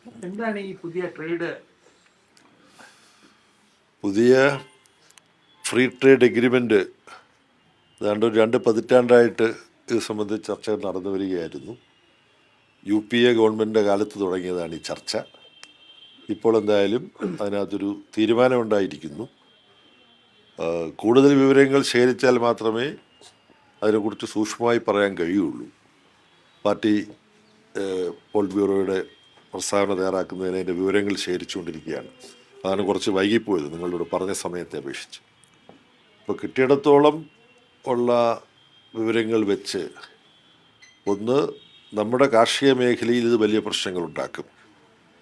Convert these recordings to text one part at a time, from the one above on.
എന്താണ് ഈ പുതിയ ഫ്രീ ട്രേഡ് എഗ്രിമെൻ്റ് ഏതാണ്ട് ഒരു 2 പതിറ്റാണ്ടായിട്ട് ഇത് സംബന്ധിച്ച് ചർച്ച നടന്നു വരികയായിരുന്നു. UPA ഗവൺമെൻറ്റിൻ്റെ കാലത്ത് തുടങ്ങിയതാണ് ഈ ചർച്ച. ഇപ്പോൾ എന്തായാലും അതിനകത്തൊരു തീരുമാനമുണ്ടായിരിക്കുന്നു. കൂടുതൽ വിവരങ്ങൾ ശേഖരിച്ചാൽ മാത്രമേ അതിനെക്കുറിച്ച് സൂക്ഷ്മമായി പറയാൻ കഴിയുള്ളൂ. പാർട്ടി പോളിറ്റ് ബ്യൂറോയുടെ പ്രസ്താവന തയ്യാറാക്കുന്നതിന് അതിൻ്റെ വിവരങ്ങൾ ശേഖരിച്ചുകൊണ്ടിരിക്കുകയാണ്. അതാണ് കുറച്ച് വൈകിപ്പോയത് നിങ്ങളോട് പറഞ്ഞ സമയത്തെ അപേക്ഷിച്ച്. ഇപ്പോൾ കിട്ടിയിടത്തോളം ഉള്ള വിവരങ്ങൾ വെച്ച് ഒന്ന്, നമ്മുടെ കാർഷിക മേഖലയിൽ ഇത് വലിയ പ്രശ്നങ്ങളുണ്ടാക്കും,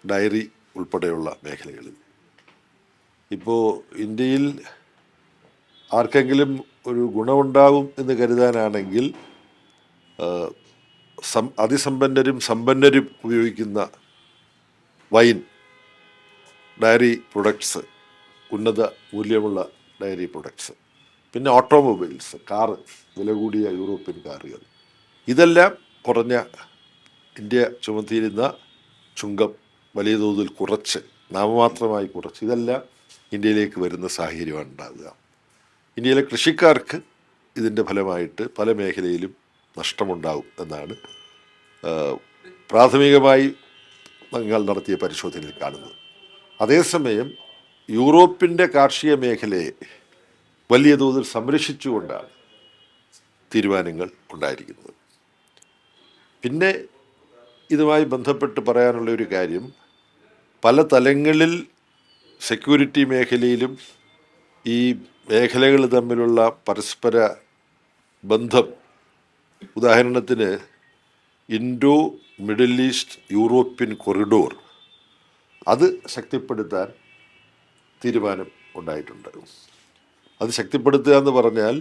ഡയറി ഉൾപ്പെടെയുള്ള മേഖലകളിൽ. ഇപ്പോൾ ഇന്ത്യയിൽ ആർക്കെങ്കിലും ഒരു ഗുണമുണ്ടാവും എന്ന് കരുതാനാണെങ്കിൽ അതിസമ്പന്നരും സമ്പന്നരും ഉപയോഗിക്കുന്ന വൈൻ, ഡയറി പ്രൊഡക്ട്സ്, ഉന്നത മൂല്യമുള്ള ഡയറി പ്രൊഡക്ട്സ്, പിന്നെ ഓട്ടോമൊബൈൽസ്, കാറ്, വില കൂടിയ യൂറോപ്യൻ കാറുകൾ, ഇതെല്ലാം കുറഞ്ഞ ഇന്ത്യ ചുമത്തിയിരുന്ന ചുങ്കം വലിയ തോതിൽ കുറച്ച്, നാമമാത്രമായി കുറച്ച്, ഇതെല്ലാം ഇന്ത്യയിലേക്ക് വരുന്ന സാഹചര്യമാണ് ഉണ്ടാകുക. ഇന്ത്യയിലെ കൃഷിക്കാർക്ക് ഇതിൻ്റെ ഫലമായിട്ട് പല മേഖലയിലും നഷ്ടമുണ്ടാകും എന്നാണ് പ്രാഥമികമായി ഞങ്ങൾ നടത്തിയ പരിശോധനയിൽ കാണുന്നത്. അതേസമയം യൂറോപ്പിൻ്റെ കാർഷിക മേഖലയെ വലിയ തോതിൽ സംരക്ഷിച്ചുകൊണ്ടാണ് തീരുമാനങ്ങൾ ഉണ്ടായിരിക്കുന്നത്. പിന്നെ ഇതുമായി ബന്ധപ്പെട്ട് പറയാനുള്ള ഒരു കാര്യം, പല തലങ്ങളിൽ സെക്യൂരിറ്റി മേഖലയിലും ഈ മേഖലകൾ തമ്മിലുള്ള പരസ്പര ബന്ധം, ഉദാഹരണത്തിന് Indo middle east European corridor, അത് ശക്തിപ്പെടുത്താൻ തീരുമാനം ഉണ്ടായിട്ടുണ്ട്. അത് ശക്തിപ്പെടുത്തുക എന്ന് പറഞ്ഞാൽ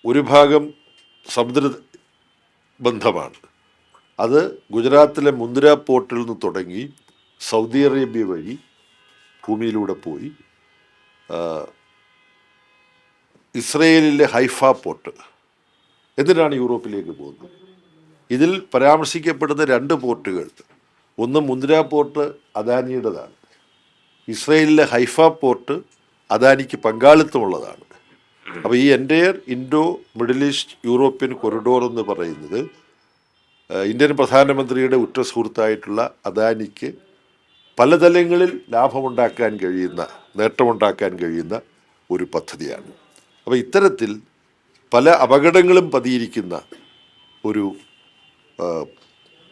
ഒരു ഭാഗം സമുദ്ര ബന്ധമാണ്. അത് ഗുജറാത്തിലെ മുന്ദ്ര പോർട്ടിൽ നിന്ന് തുടങ്ങി സൗദി അറേബ്യ വഴി ഭൂമിയിലൂടെ പോയി ഇസ്രയേലിലെ ഹൈഫ പോർട്ട്, എന്നിട്ടാണ് യൂറോപ്പിലേക്ക് പോകുന്നത്. ഇതിൽ പരാമർശിക്കപ്പെടുന്ന 2 പോർട്ടുകൾ, ഒന്ന് മുന്ദ്ര പോർട്ട് അദാനിയുടേതാണ്, ഇസ്രയേലിലെ ഹൈഫ പോർട്ട് അദാനിക്ക് പങ്കാളിത്തമുള്ളതാണ്. അപ്പോൾ ഈ entire Indo middle east European corridor എന്ന് പറയുന്നത് ഇന്ത്യൻ പ്രധാനമന്ത്രിയുടെ ഉറ്റ സുഹൃത്തായിട്ടുള്ള അദാനിക്ക് പല തലങ്ങളിൽ ലാഭമുണ്ടാക്കാൻ കഴിയുന്ന, നേട്ടമുണ്ടാക്കാൻ കഴിയുന്ന ഒരു പദ്ധതിയാണ്. അപ്പോൾ ഇത്തരത്തിൽ പല അപകടങ്ങളും പതിയിരിക്കുന്ന ഒരു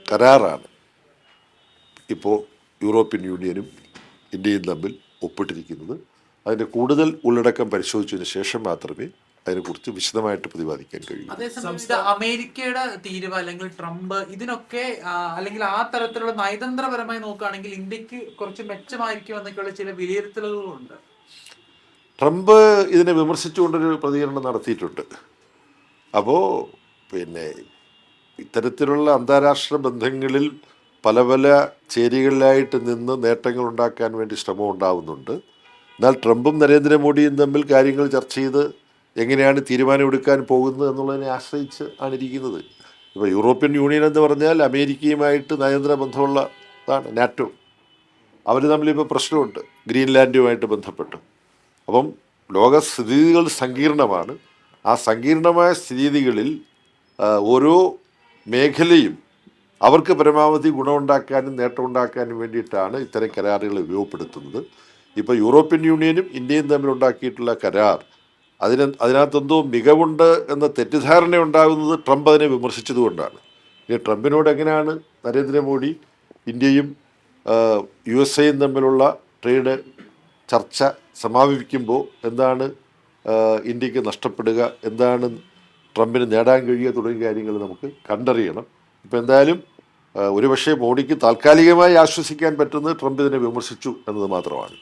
കരാറാണ് ഇപ്പോൾ യൂറോപ്യൻ യൂണിയനും ഇന്ത്യയും തമ്മിൽ ഒപ്പിട്ടിരിക്കുന്നത്. അതിൻ്റെ കൂടുതൽ ഉള്ളടക്കം പരിശോധിച്ചതിന് ശേഷം മാത്രമേ അതിനെക്കുറിച്ച് വിശദമായിട്ട് പ്രതിപാദിക്കാൻ കഴിയൂ. അമേരിക്കയുടെ തീരുവ അല്ലെങ്കിൽ ട്രംപ് ഇതിനൊക്കെ അല്ലെങ്കിൽ ആ തരത്തിലുള്ള നയതന്ത്രപരമായി നോക്കുകയാണെങ്കിൽ ഇന്ത്യക്ക് കുറച്ച് മെച്ചമായിരിക്കും എന്നൊക്കെയുള്ള ചില വിലയിരുത്തലുകളുണ്ട്. ട്രംപ് ഇതിനെ വിമർശിച്ചുകൊണ്ടൊരു പ്രതികരണം നടത്തിയിട്ടുണ്ട്. അപ്പോൾ പിന്നെ ഇത്തരത്തിലുള്ള അന്താരാഷ്ട്ര ബന്ധങ്ങളിൽ പല പല ചേരികളിലായിട്ട് നിന്ന് നേട്ടങ്ങൾ ഉണ്ടാക്കാൻ വേണ്ടി ശ്രമം ഉണ്ടാവുന്നുണ്ട്. എന്നാൽ ട്രംപും നരേന്ദ്രമോദിയും തമ്മിൽ കാര്യങ്ങൾ ചർച്ച ചെയ്ത് എങ്ങനെയാണ് തീരുമാനമെടുക്കാൻ പോകുന്നത് എന്നുള്ളതിനെ ആശ്രയിച്ച് ആണ് ഇരിക്കുന്നത്. ഇപ്പോൾ യൂറോപ്യൻ യൂണിയൻ എന്ന് പറഞ്ഞാൽ അമേരിക്കയുമായിട്ട് നയതന്ത്ര ബന്ധമുള്ളതാണ്. നാറ്റോ, അവർ തമ്മിലിപ്പോൾ പ്രശ്നമുണ്ട് ഗ്രീൻലാൻഡുമായിട്ട് ബന്ധപ്പെട്ട്. അപ്പം ലോകസ്ഥിതികൾ സങ്കീർണമാണ്. ആ സങ്കീർണമായ സ്ഥിതികളിൽ ഓരോ മേഖലയും അവർക്ക് പരമാവധി ഗുണമുണ്ടാക്കാനും നേട്ടമുണ്ടാക്കാനും വേണ്ടിയിട്ടാണ് ഇത്തരം കരാറുകൾ ഉപയോഗപ്പെടുത്തുന്നത്. ഇപ്പോൾ യൂറോപ്യൻ യൂണിയനും ഇന്ത്യയും തമ്മിലുണ്ടാക്കിയിട്ടുള്ള കരാർ, അതിനകത്തെന്തോ മികവുണ്ട് എന്ന തെറ്റിദ്ധാരണ ഉണ്ടാകുന്നത് ട്രംപ് അതിനെ വിമർശിച്ചതുകൊണ്ടാണ്. ഈ ട്രംപിനോട് എങ്ങനെയാണ് നരേന്ദ്രമോദി ഇന്ത്യയും USA തമ്മിലുള്ള ട്രേഡ് ചർച്ച സമാപിക്കുമ്പോൾ എന്താണ് ഇന്ത്യക്ക് നഷ്ടപ്പെടുക, എന്താണ് ട്രംപിന് നേടാൻ കഴിയുക തുടങ്ങിയ കാര്യങ്ങൾ നമുക്ക് കണ്ടറിയണം. ഇപ്പോൾ എന്തായാലും ഒരുപക്ഷെ മോഡിക്ക് താൽക്കാലികമായി ആശ്വസിക്കാൻ പറ്റുന്നത് ട്രംപ് ഇതിനെ വിമർശിച്ചു എന്നത് മാത്രമാണ്.